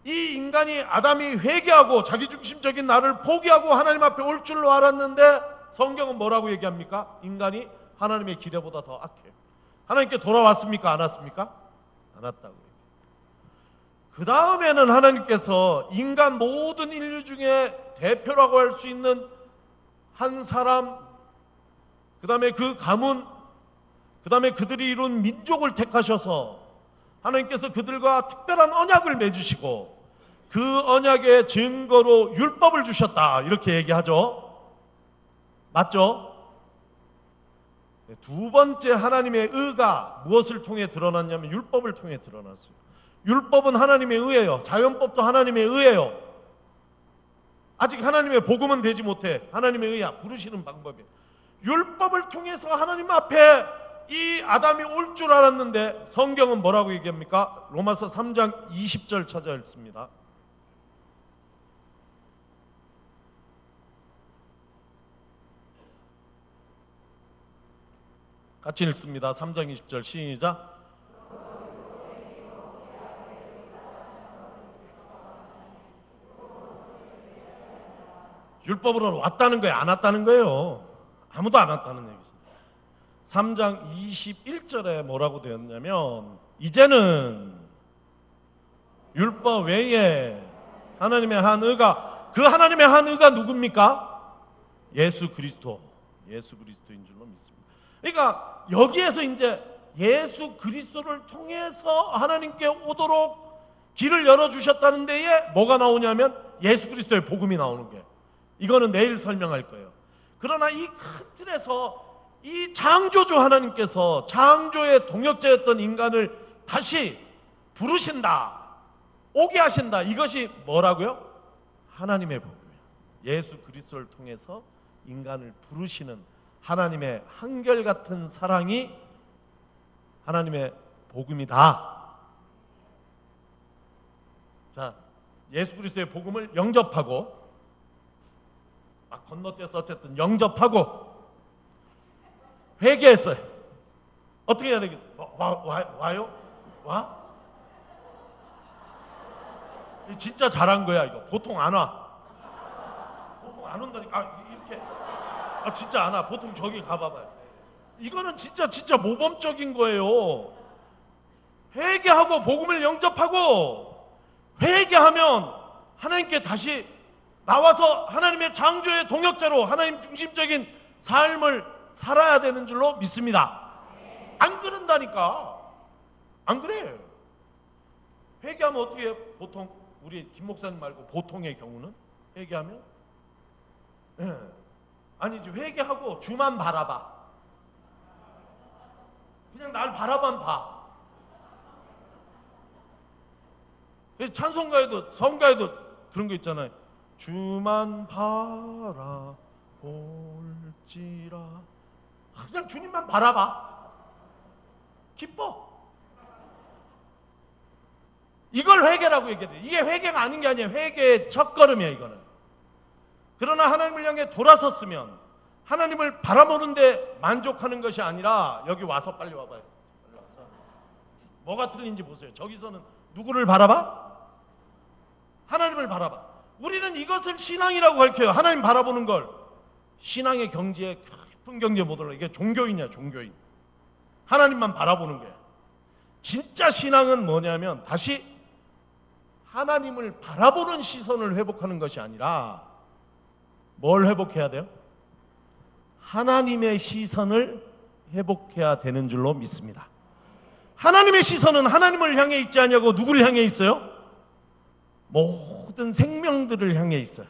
이 인간이, 아담이 회개하고 자기중심적인 나를 포기하고 하나님 앞에 올 줄로 알았는데 성경은 뭐라고 얘기합니까? 인간이 하나님의 기대보다 더 악해요. 하나님께 돌아왔습니까? 안 왔습니까? 안 왔다고요. 그 다음에는 하나님께서 인간 모든 인류 중에 대표라고 할 수 있는 한 사람, 그 다음에 그 가문, 그 다음에 그들이 이룬 민족을 택하셔서 하나님께서 그들과 특별한 언약을 맺으시고 그 언약의 증거로 율법을 주셨다, 이렇게 얘기하죠. 맞죠? 두 번째 하나님의 의가 무엇을 통해 드러났냐면 율법을 통해 드러났어요. 율법은 하나님의 의예요. 자연법도 하나님의 의예요. 아직 하나님의 복음은 되지 못해. 하나님의 의야. 부르시는 방법이에요. 율법을 통해서 하나님 앞에 이 아담이 올 줄 알았는데 성경은 뭐라고 얘기합니까? 로마서 3장 20절 찾아 읽습니다. 같이 읽습니다. 3장 20절 시작. 율법으로 왔다는 거예요? 안 왔다는 거예요? 아무도 안 왔다는 얘기죠. 3장 21절에 뭐라고 되었냐면 이제는 율법 외에 하나님의 한 의가, 그 하나님의 한 의가 누굽니까? 예수 그리스도, 예수 그리스도인 줄로 믿습니다. 그러니까 여기에서 이제 예수 그리스도를 통해서 하나님께 오도록 길을 열어주셨다는 데에 뭐가 나오냐면 예수 그리스도의 복음이 나오는 거예요. 이거는 내일 설명할 거예요. 그러나 이 큰 틀에서 이 창조주 하나님께서 창조의 동역자였던 인간을 다시 부르신다, 오게 하신다. 이것이 뭐라고요? 하나님의 복음이에요. 예수 그리스도를 통해서 인간을 부르시는 하나님의 한결같은 사랑이 하나님의 복음이다. 자, 예수 그리스도의 복음을 영접하고 막 건너뛰어서 어쨌든 영접하고 회개했어요. 어떻게 해야 되겠어요? 와요? 와? 진짜 잘한 거야. 이거 보통 안 와. 보통 안 온다니까. 이렇게 진짜 안 와. 보통 저기 가봐봐요. 이거는 진짜 모범적인 거예요. 회개하고 복음을 영접하고 회개하면 하나님께 다시 나와서 하나님의 창조의 동역자로 하나님 중심적인 삶을 살아야 되는 줄로 믿습니다. 안 그런다니까. 안 그래. 회개하면 어떻게 해요? 보통 우리 김 목사님 말고 보통의 경우는 회개하면 아니지, 회개하고 주만 바라봐. 그냥 날 바라만 봐. 그래서 찬송가에도 성가에도 그런 거 있잖아요. 주만 바라볼지라. 그냥 주님만 바라봐. 기뻐. 이걸 회개라고 얘기해요. 이게 회개가 아닌 게 아니에요. 회개의 첫걸음이야 이거는. 그러나 하나님을 향해 돌아섰으면 하나님을 바라보는데 만족하는 것이 아니라 여기 와서 빨리 와봐요. 빨리 와서. 뭐가 틀린지 보세요. 저기서는 누구를 바라봐? 하나님을 바라봐. 우리는 이것을 신앙이라고 가르쳐요. 하나님 바라보는 걸. 신앙의 경지에 깊은 경지에 못 올라. 이게 종교인이야, 종교인. 하나님만 바라보는 거야. 진짜 신앙은 뭐냐면 다시 하나님을 바라보는 시선을 회복하는 것이 아니라 뭘 회복해야 돼요? 하나님의 시선을 회복해야 되는 줄로 믿습니다. 하나님의 시선은 하나님을 향해 있지 않냐고 누구를 향해 있어요? 모든 생명들을 향해 있어요.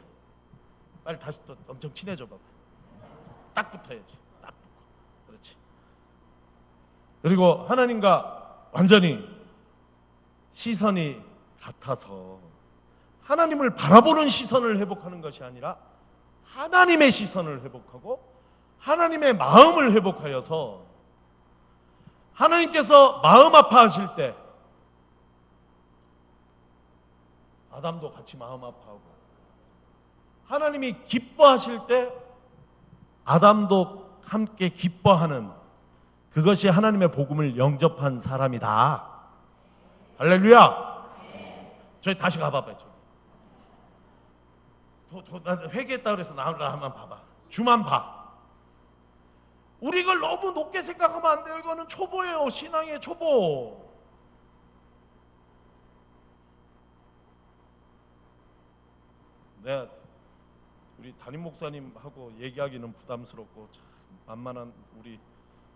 빨리 다시 또 엄청 친해져 봐봐. 딱 붙어야지. 딱 붙고. 그렇지. 그리고 하나님과 완전히 시선이 같아서 하나님을 바라보는 시선을 회복하는 것이 아니라 하나님의 시선을 회복하고 하나님의 마음을 회복하여서 하나님께서 마음 아파하실 때 아담도 같이 마음 아파하고 하나님이 기뻐하실 때 아담도 함께 기뻐하는 그것이 하나님의 복음을 영접한 사람이다. 할렐루야. 저희 다시 가봐봐요. 나 회개했다 그래서 나를 한번 봐봐. 주만 봐. 우리 이걸 너무 높게 생각하면 안 돼요. 이거는 초보예요. 신앙의 초보. 내가 우리 담임 목사님하고 얘기하기는 부담스럽고 참 만만한 우리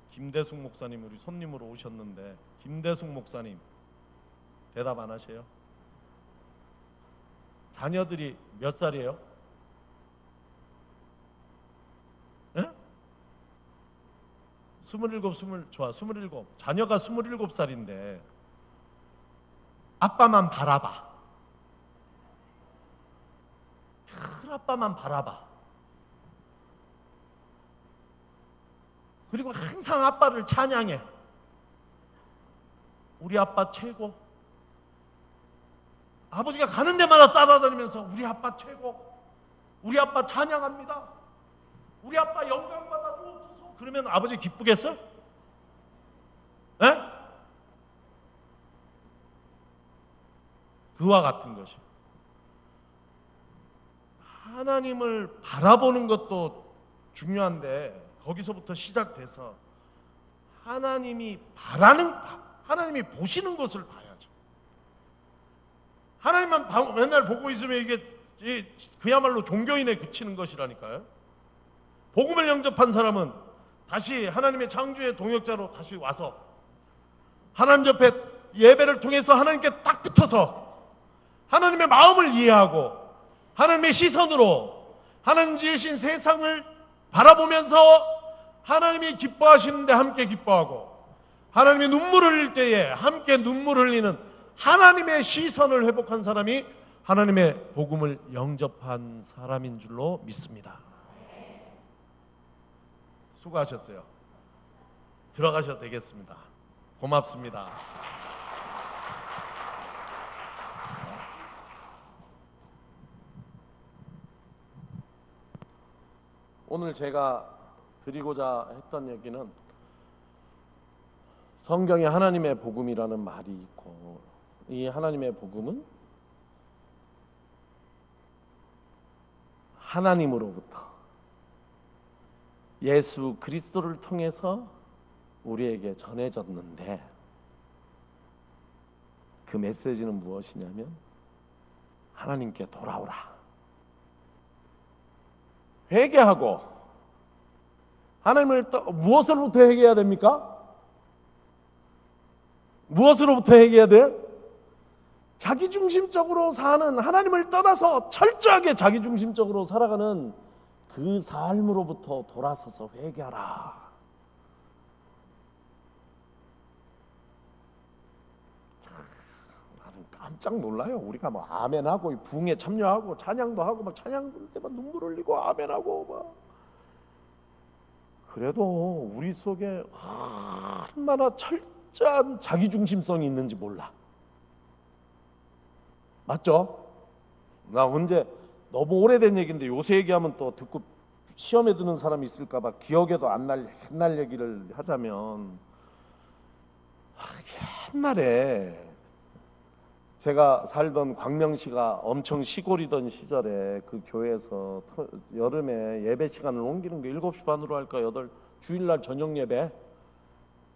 김대숙 목사님 우리 손님으로 오셨는데 김대숙 목사님 대답 안 하세요? 자녀들이 몇 살이에요? 예? 27 자녀가 27살인데 아빠만 바라봐. 큰 아빠만 바라봐. 그리고 항상 아빠를 찬양해. 우리 아빠 최고. 아버지가 가는 데마다 따라다니면서 우리 아빠 최고. 우리 아빠 찬양합니다. 우리 아빠 영광받아 주옵소서. 그러면 아버지 기쁘겠어요? 에? 그와 같은 것이. 하나님을 바라보는 것도 중요한데 거기서부터 시작돼서 하나님이 하나님이 보시는 것을 봐야죠. 하나님만 맨날 보고 있으면 이게 그야말로 종교인에 그치는 것이라니까요. 복음을 영접한 사람은 다시 하나님의 창조의 동역자로 다시 와서 하나님 옆에 예배를 통해서 하나님께 딱 붙어서 하나님의 마음을 이해하고 하나님의 시선으로 하나님 지으신 세상을 바라보면서 하나님이 기뻐하시는데 함께 기뻐하고 하나님이 눈물을 흘릴 때에 함께 눈물 흘리는 하나님의 시선을 회복한 사람이 하나님의 복음을 영접한 사람인 줄로 믿습니다. 수고하셨어요. 들어가셔도 되겠습니다. 고맙습니다. 오늘 제가 드리고자 했던 얘기는 성경에 하나님의 복음이라는 말이 있고 이 하나님의 복음은 하나님으로부터 예수 그리스도를 통해서 우리에게 전해졌는데 그 메시지는 무엇이냐면 하나님께 돌아오라. 회개하고 하나님을 무엇으로부터 회개해야 됩니까? 무엇으로부터 회개해야 돼요? 자기중심적으로 사는 하나님을 떠나서 철저하게 자기중심적으로 살아가는 그 삶으로부터 돌아서서 회개하라. 깜짝 놀라요. 우리가 뭐 아멘하고 부흥에 참여하고 찬양도 하고 막 찬양 부를 때만 눈물 흘리고 아멘하고 막 그래도 우리 속에 얼마나 철저한 자기중심성이 있는지 몰라. 맞죠? 나 언제 너무 오래된 얘기인데 요새 얘기하면 또 듣고 시험에 드는 사람이 있을까봐 기억에도 안 날 옛날 얘기를 하자면 옛날에 제가 살던 광명시가 엄청 시골이던 시절에 그 교회에서 여름에 예배 시간을 옮기는 게 7시 반으로 할까 주일날 저녁 예배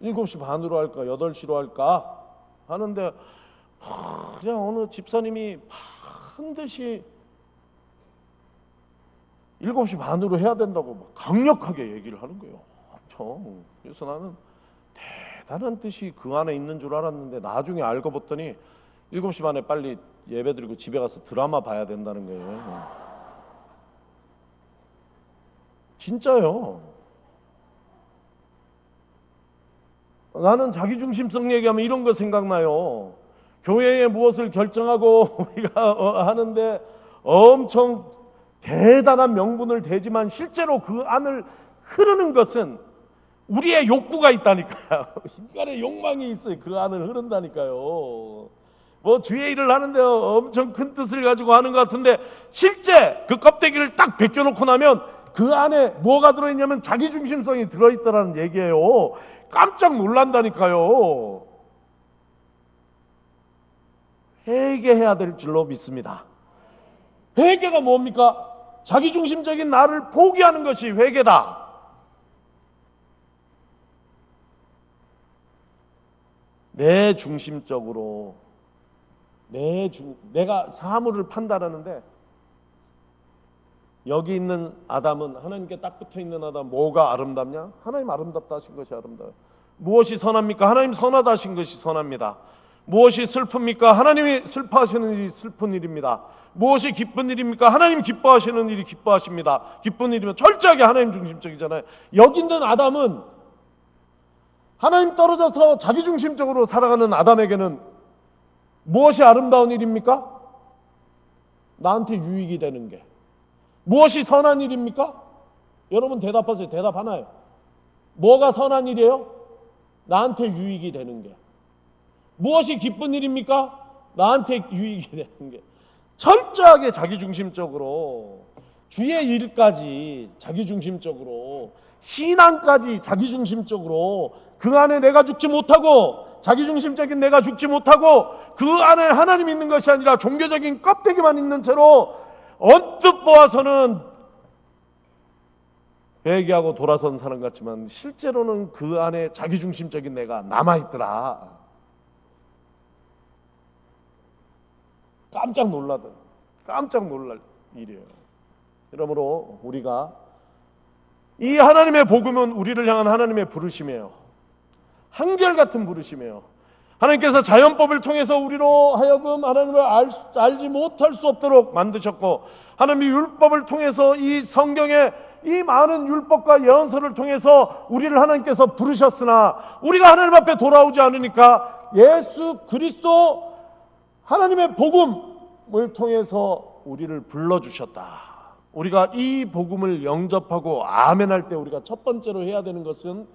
7시 반으로 할까 8시로 할까 하는데 그냥 어느 집사님이 반드시 7시 반으로 해야 된다고 막 강력하게 얘기를 하는 거예요. 엄청. 그래서 나는 대단한 뜻이 그 안에 있는 줄 알았는데 나중에 알고 봤더니 7시 반에 빨리 예배드리고 집에 가서 드라마 봐야 된다는 거예요. 진짜요. 나는 자기중심성 얘기하면 이런 거 생각나요. 교회에 무엇을 결정하고 우리가 하는데 엄청 대단한 명분을 대지만 실제로 그 안을 흐르는 것은 우리의 욕구가 있다니까요. 인간의 욕망이 있어요. 그 안을 흐른다니까요. 뭐 주의 일을 하는데 엄청 큰 뜻을 가지고 하는 것 같은데 실제 그 껍데기를 딱 벗겨놓고 나면 그 안에 뭐가 들어있냐면 자기중심성이 들어있다는 얘기예요. 깜짝 놀란다니까요. 회개해야 될 줄로 믿습니다. 회개가 뭡니까? 자기중심적인 나를 포기하는 것이 회개다. 내 중심적으로 내가 사물을 판단하는데 여기 있는 아담은 하나님께 딱 붙어 있는 아담 뭐가 아름답냐? 하나님 아름답다 하신 것이 아름다워요. 무엇이 선합니까? 하나님 선하다 하신 것이 선합니다. 무엇이 슬픕니까? 하나님이 슬퍼하시는 일이 슬픈 일입니다. 무엇이 기쁜 일입니까? 하나님 기뻐하시는 일이 기뻐하십니다. 기쁜 일이면 철저하게 하나님 중심적이잖아요. 여기 있는 아담은 하나님 떨어져서 자기중심적으로 살아가는 아담에게는 무엇이 아름다운 일입니까? 나한테 유익이 되는 게. 무엇이 선한 일입니까? 여러분 대답하세요. 대답 하나요. 뭐가 선한 일이에요? 나한테 유익이 되는 게. 무엇이 기쁜 일입니까? 나한테 유익이 되는 게. 철저하게 자기중심적으로 주의 일까지 자기중심적으로 신앙까지 자기중심적으로 그 안에 내가 죽지 못하고 자기중심적인 내가 죽지 못하고 그 안에 하나님 있는 것이 아니라 종교적인 껍데기만 있는 채로 언뜻 보아서는 회개하고 돌아선 사람 같지만 실제로는 그 안에 자기중심적인 내가 남아있더라. 깜짝 놀랄 일이에요. 그러므로 우리가 이 하나님의 복음은 우리를 향한 하나님의 부르심이에요. 한결같은 부르심이에요. 하나님께서 자연법을 통해서 우리로 하여금 하나님을 알지 못할 수 없도록 만드셨고 하나님의 율법을 통해서 이 성경의 이 많은 율법과 예언서를 통해서 우리를 하나님께서 부르셨으나 우리가 하나님 앞에 돌아오지 않으니까 예수 그리스도 하나님의 복음을 통해서 우리를 불러주셨다. 우리가 이 복음을 영접하고 아멘할 때 우리가 첫 번째로 해야 되는 것은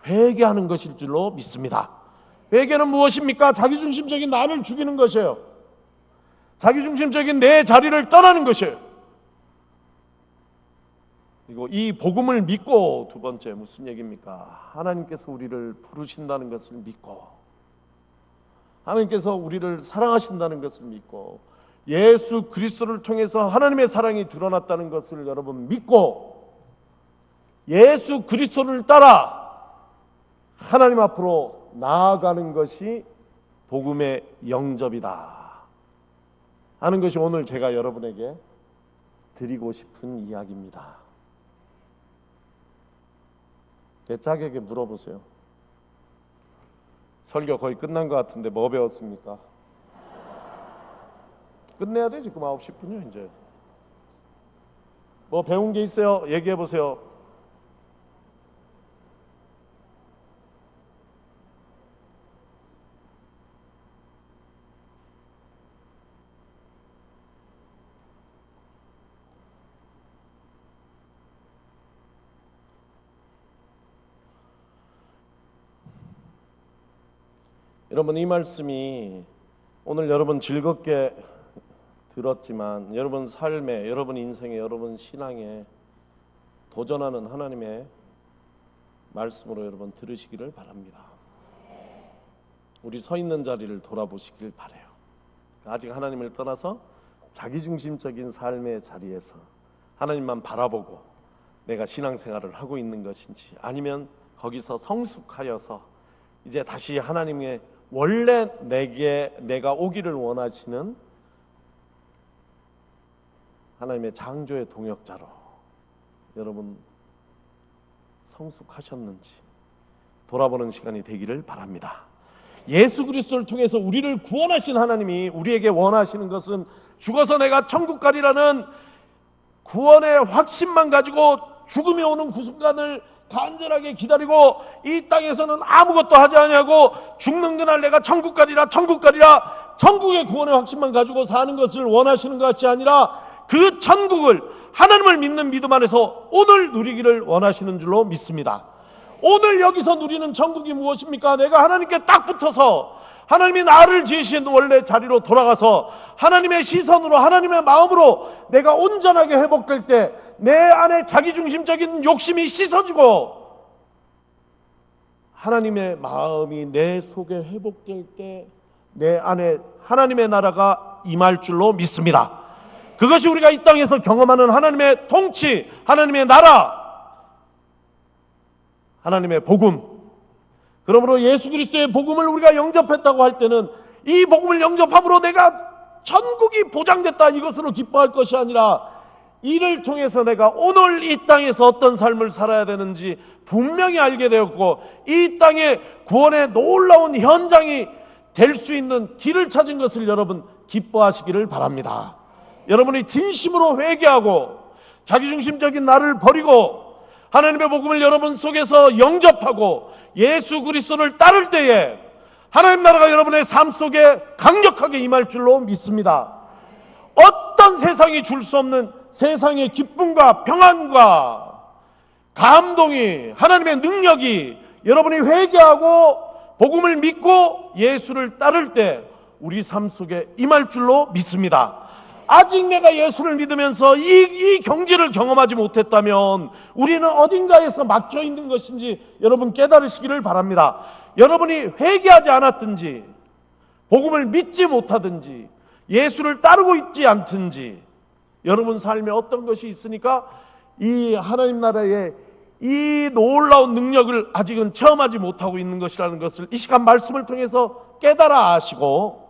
회개하는 것일 줄로 믿습니다. 회개는 무엇입니까? 자기중심적인 나를 죽이는 것이에요. 자기중심적인 내 자리를 떠나는 것이에요. 그리고 이 복음을 믿고 두 번째 무슨 얘기입니까? 하나님께서 우리를 부르신다는 것을 믿고 하나님께서 우리를 사랑하신다는 것을 믿고 예수 그리스도를 통해서 하나님의 사랑이 드러났다는 것을 여러분 믿고 예수 그리스도를 따라 하나님 앞으로 나아가는 것이 복음의 영접이다 하는 것이 오늘 제가 여러분에게 드리고 싶은 이야기입니다. 내 짝에게 물어보세요. 설교 거의 끝난 것 같은데 뭐 배웠습니까? 끝내야 돼. 지금 9시 10분이요 이제. 뭐 배운 게 있어요? 얘기해 보세요. 여러분, 이 말씀이 오늘 여러분 즐겁게 들었지만 여러분 삶에, 여러분 인생에, 여러분 신앙에 도전하는 하나님의 말씀으로 여러분 들으시기를 바랍니다. 우리 서 있는 자리를 돌아보시길 바라요. 아직 하나님을 떠나서 자기중심적인 삶의 자리에서 하나님만 바라보고 내가 신앙생활을 하고 있는 것인지, 아니면 거기서 성숙하여서 이제 다시 하나님의 원래 내가 오기를 원하시는 하나님의 창조의 동역자로 여러분 성숙하셨는지 돌아보는 시간이 되기를 바랍니다. 예수 그리스도를 통해서 우리를 구원하신 하나님이 우리에게 원하시는 것은 죽어서 내가 천국 가리라는 구원의 확신만 가지고 죽음이 오는 그 순간을 간절하게 기다리고 이 땅에서는 아무것도 하지 아니하고 죽는 그날 내가 천국 가리라, 천국 가리라, 천국의 구원의 확신만 가지고 사는 것을 원하시는 것이 아니라 그 천국을, 하나님을 믿는 믿음 안에서 오늘 누리기를 원하시는 줄로 믿습니다. 오늘 여기서 누리는 천국이 무엇입니까? 내가 하나님께 딱 붙어서 하나님이 나를 지으신 원래 자리로 돌아가서 하나님의 시선으로, 하나님의 마음으로 내가 온전하게 회복될 때 내 안에 자기중심적인 욕심이 씻어지고 하나님의 마음이 내 속에 회복될 때 내 안에 하나님의 나라가 임할 줄로 믿습니다. 그것이 우리가 이 땅에서 경험하는 하나님의 통치, 하나님의 나라, 하나님의 복음. 그러므로 예수 그리스도의 복음을 우리가 영접했다고 할 때는 이 복음을 영접함으로 내가 천국이 보장됐다, 이것으로 기뻐할 것이 아니라 이를 통해서 내가 오늘 이 땅에서 어떤 삶을 살아야 되는지 분명히 알게 되었고 이 땅의 구원의 놀라운 현장이 될 수 있는 길을 찾은 것을 여러분 기뻐하시기를 바랍니다. 여러분이 진심으로 회개하고 자기중심적인 나를 버리고 하나님의 복음을 여러분 속에서 영접하고 예수 그리스도를 따를 때에 하나님 나라가 여러분의 삶 속에 강력하게 임할 줄로 믿습니다. 어떤 세상이 줄 수 없는 세상의 기쁨과 평안과 감동이, 하나님의 능력이 여러분이 회개하고 복음을 믿고 예수를 따를 때 우리 삶 속에 임할 줄로 믿습니다. 아직 내가 예수를 믿으면서 이 경지를 경험하지 못했다면 우리는 어딘가에서 막혀 있는 것인지 여러분 깨달으시기를 바랍니다. 여러분이 회개하지 않았든지 복음을 믿지 못하든지 예수를 따르고 있지 않든지 여러분 삶에 어떤 것이 있으니까 이 하나님 나라의 이 놀라운 능력을 아직은 체험하지 못하고 있는 것이라는 것을 이 시간 말씀을 통해서 깨달아 아시고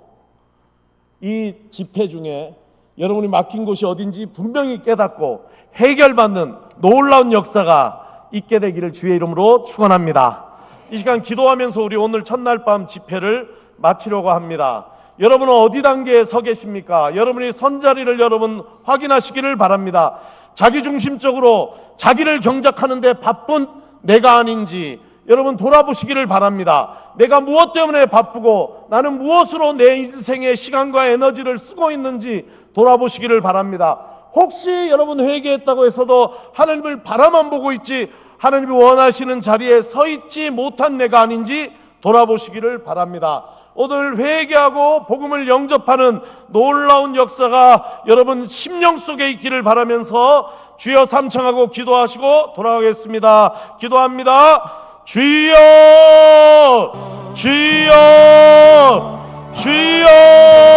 이 집회 중에 여러분이 맡긴 곳이 어딘지 분명히 깨닫고 해결받는 놀라운 역사가 있게 되기를 주의 이름으로 축원합니다. 이 시간 기도하면서 우리 오늘 첫날 밤 집회를 마치려고 합니다. 여러분은 어디 단계에 서 계십니까? 여러분이 선자리를 여러분 확인하시기를 바랍니다. 자기중심적으로 자기를 경작하는데 바쁜 내가 아닌지 여러분 돌아보시기를 바랍니다. 내가 무엇 때문에 바쁘고 나는 무엇으로 내 인생의 시간과 에너지를 쓰고 있는지 돌아보시기를 바랍니다. 혹시 여러분 회개했다고 해서도 하나님을 바라만 보고 있지 하나님이 원하시는 자리에 서 있지 못한 내가 아닌지 돌아보시기를 바랍니다. 오늘 회개하고 복음을 영접하는 놀라운 역사가 여러분 심령 속에 있기를 바라면서 주여 삼창하고 기도하시고 돌아가겠습니다. 기도합니다. 주여, 주여, 주여.